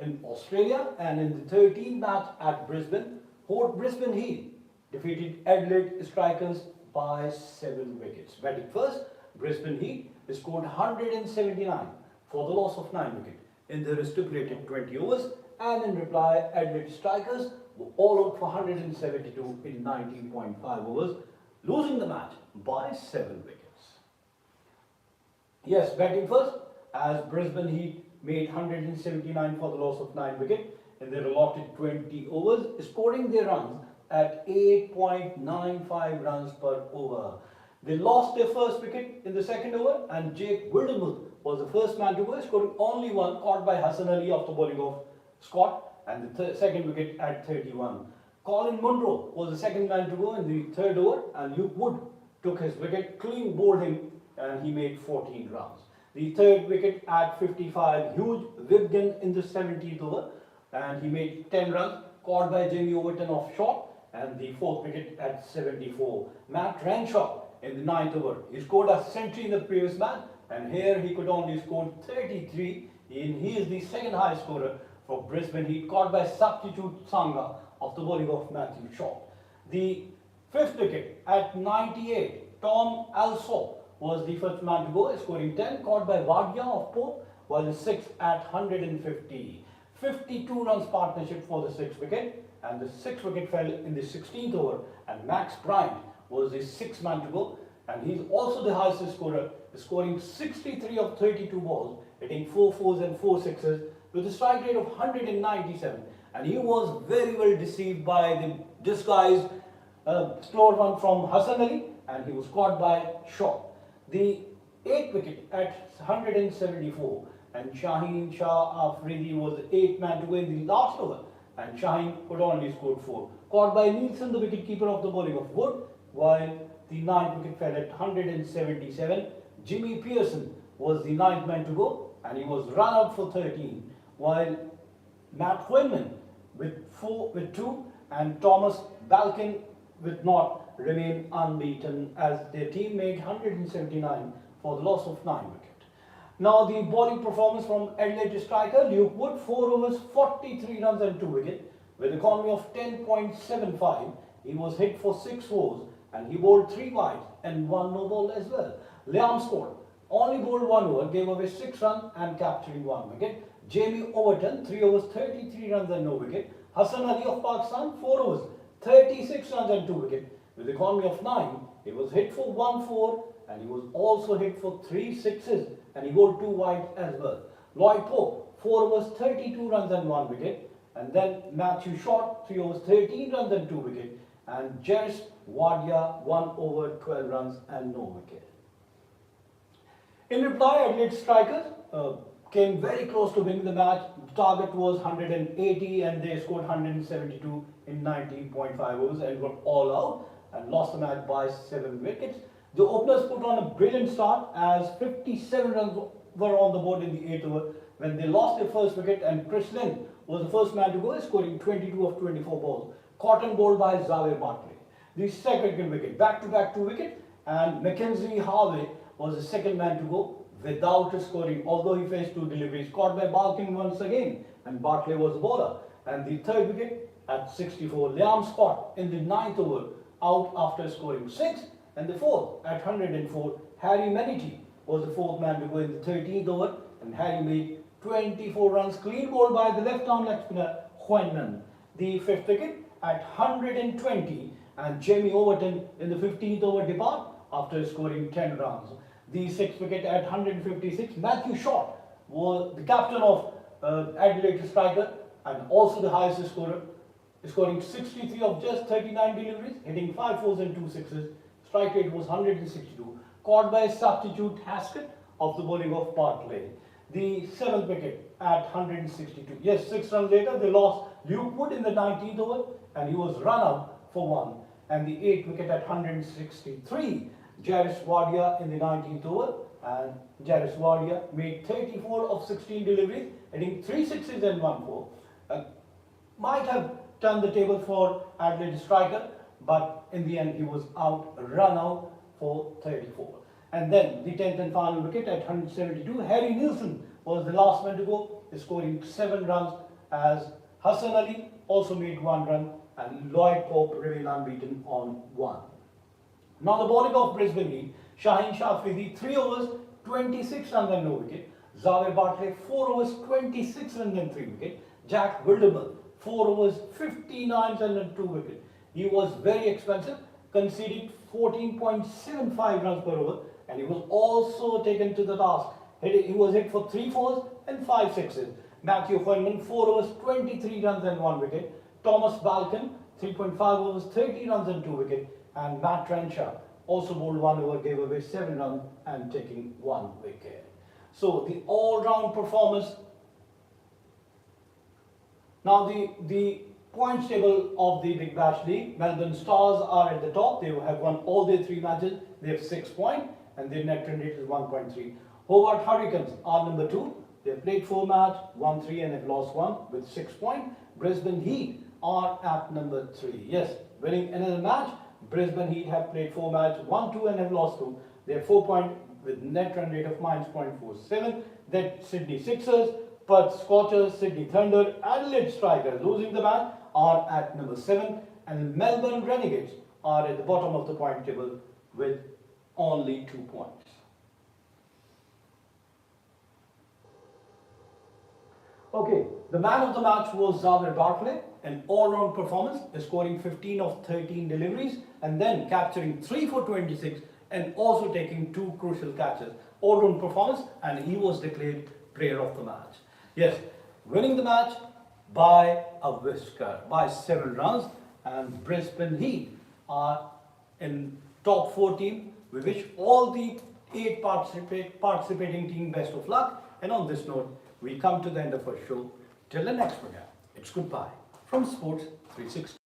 in Australia, and in the 13th match at Brisbane, Port Brisbane Heat defeated Adelaide Strikers by 7 wickets. Batting first, Brisbane Heat scored 179 for the loss of 9 wickets in their stipulated 20 overs, and in reply, Adelaide Strikers were all out for 172 in 19.5 overs, losing the match by 7 wickets. Yes, batting first, as Brisbane Heat made 179 for the loss of 9 wickets in their allotted 20 overs, scoring their runs at 8.95 runs per over. They lost their first wicket in the second over, and Jake Wildermuth was the first man to go, scoring only one, caught by Hassan Ali after bowling off Scott, and the second wicket at 31. Colin Munro was the second man to go in the third over, and Luke Wood took his wicket, clean bowled him, and he made 14 runs. The third wicket at 55, Hugh Wibgen in the 17th over, and he made 10 runs, caught by Jamie Overton off short, and the fourth wicket at 74. Matt Renshaw in the 9th over, he scored a century in the previous match, and here he could only score 33, and he is the second highest scorer for Brisbane Heat, caught by substitute Sangha of the bowling of Matthew Shaw. The fifth wicket at 98, Tom Alsop was the first man to go, scoring 10, caught by Wadia of Port, while the sixth at 150. 52 runs partnership for the sixth wicket, and the sixth wicket fell in the 16th over, and Max Bryant was the sixth man to go, and he's also the highest scorer, scoring 63 of 32 balls, hitting 4 fours and 4 sixes with a strike rate of 197, and he was very well deceived by the disguised slower one from Hassan Ali, and he was caught by Shaw. The 8th wicket at 174, and Shaheen Shah Afridi was the 8th man to go in the last over, and Shaheen could only score 4. Caught by Nielsen, the wicketkeeper of the bowling of Wood, while the 9th wicket fell at 177. Jimmy Pearson was the 9th man to go, and he was run out for 13, while Matt Quinlan with 2 and Thomas Balkin with naught remain unbeaten, as their team made 179 for the loss of 9 wickets. Now the bowling performance from Adelaide striker Luke Wood, 4 overs, 43 runs and 2 wickets, with an economy of 10.75. He was hit for 6 fours, and he bowled 3 wides and 1 no ball as well. Liam Scott only bowled 1 over, gave away 6 runs and capturing 1 wicket. Jamie Overton, 3 overs, 33 runs and no wicket. Hassan Ali of Pakistan, 4 overs, 36 runs and 2 wickets. With an economy of 9, he was hit for 1 4, and he was also hit for 3 sixes, and he bowled 2 wide as well. Lloyd Pope, 4 overs, 32 runs and 1 wicket. And then Matthew Shaw, 3 overs, 13 runs and 2 wickets. And Jairus Wadia, 1 over, 12 runs and no wicket. In reply, Adelaide Strikers came very close to winning the match. The target was 180, and they scored 172 in 19.5 overs and were all out and lost the match by 7 wickets. The openers put on a brilliant start, as 57 runs were on the board in the 8th over when they lost their first wicket, and Chris Lynn was the first man to go, scoring 22 of 24 balls. Caught and bowled by Xavier Bartlett. The second wicket, back-to-back 2 wickets, and Mackenzie Harvey was the second man to go without scoring, although he faced 2 deliveries. Caught by Balkin once again, and Bartlett was the bowler. And the third wicket at 64, Liam Scott in the 9th over, out after scoring 6. And the fourth at 104, Harry Menity was the 4th man to go in the 13th over, and Harry made 24 runs, clean bowled by the left-arm leg spinner Huanman. The 5th wicket at 120, and Jamie Overton in the 15th over depart after scoring 10 runs. The 6th wicket at 156, Matthew Shaw was the captain of Adelaide striker and also the highest scorer, scoring 63 of just 39 deliveries, hitting 5 fours and 2 sixes. Strike rate was 162. Caught by substitute Haskett of the bowling of Bartlett. The 7th wicket at 162. Yes, 6 runs later, they lost Luke Wood in the 19th over, and he was run out for 1. And the 8th wicket at 163, Jairus Wadia in the 19th over, and Jairus Wadia made 34 of 16 deliveries, hitting 3 sixes and 1 4. Might have turned the table for Adelaide striker, but in the end he was out, run out for 34. And then the 10th and final wicket at 172, Harry Nielsen was the last man to go, scoring 7 runs as Hassan Ali also made 1 run and Lloyd Pope remained unbeaten on 1. Now the bowling of Brisbane Heat, Shaheen Shafidi 3 overs, 26 runs and no wicket. Xavier Bartlett 4 overs, 26 runs and 3 wicket. Jack Wildermuth 4 overs, 59 runs and 2 wicket. He was very expensive, conceding 14.75 runs per over, and he was also taken to the task. He was hit for 3 fours and 5 sixes. Matthew Hoyman 4 overs, 23 runs and 1 wicket. Thomas Balcon 3.5 overs, 30 runs and 2 wicket. And Matt Renshaw also bowled 1 over, gave away 7 runs and taking 1 wicket. So the all-round performance. Now the points table of the Big Bash League. Melbourne Stars are at the top. They have won all their 3 matches. They have 6 points and their net run rate is 1.3. Hobart Hurricanes are number 2. They have played 4 matches, won 3 and have lost 1 with 6 points. Brisbane Heat are at number 3. Yes, winning another match. Brisbane Heat have played 4 matches, won 2 and have lost 2. They have 4 points with net run rate of -0.47. Then Sydney Sixers, Perth Scorchers, Sydney Thunder, Adelaide Strikers losing the match are at number 7. And Melbourne Renegades are at the bottom of the point table with only 2 points. Okay, the man of the match was Xavier Bartlett, an all-round performance, scoring 15 of 13 deliveries and then capturing 3 for 26 and also taking 2 crucial catches. All-round performance, and he was declared player of the match. Yes, winning the match by a whisker, by 7 runs, and Brisbane Heat are in top 4 team. We wish all the 8 participating team best of luck, and on this note, we come to the end of our show. Till the next program, it's goodbye from Sports 360.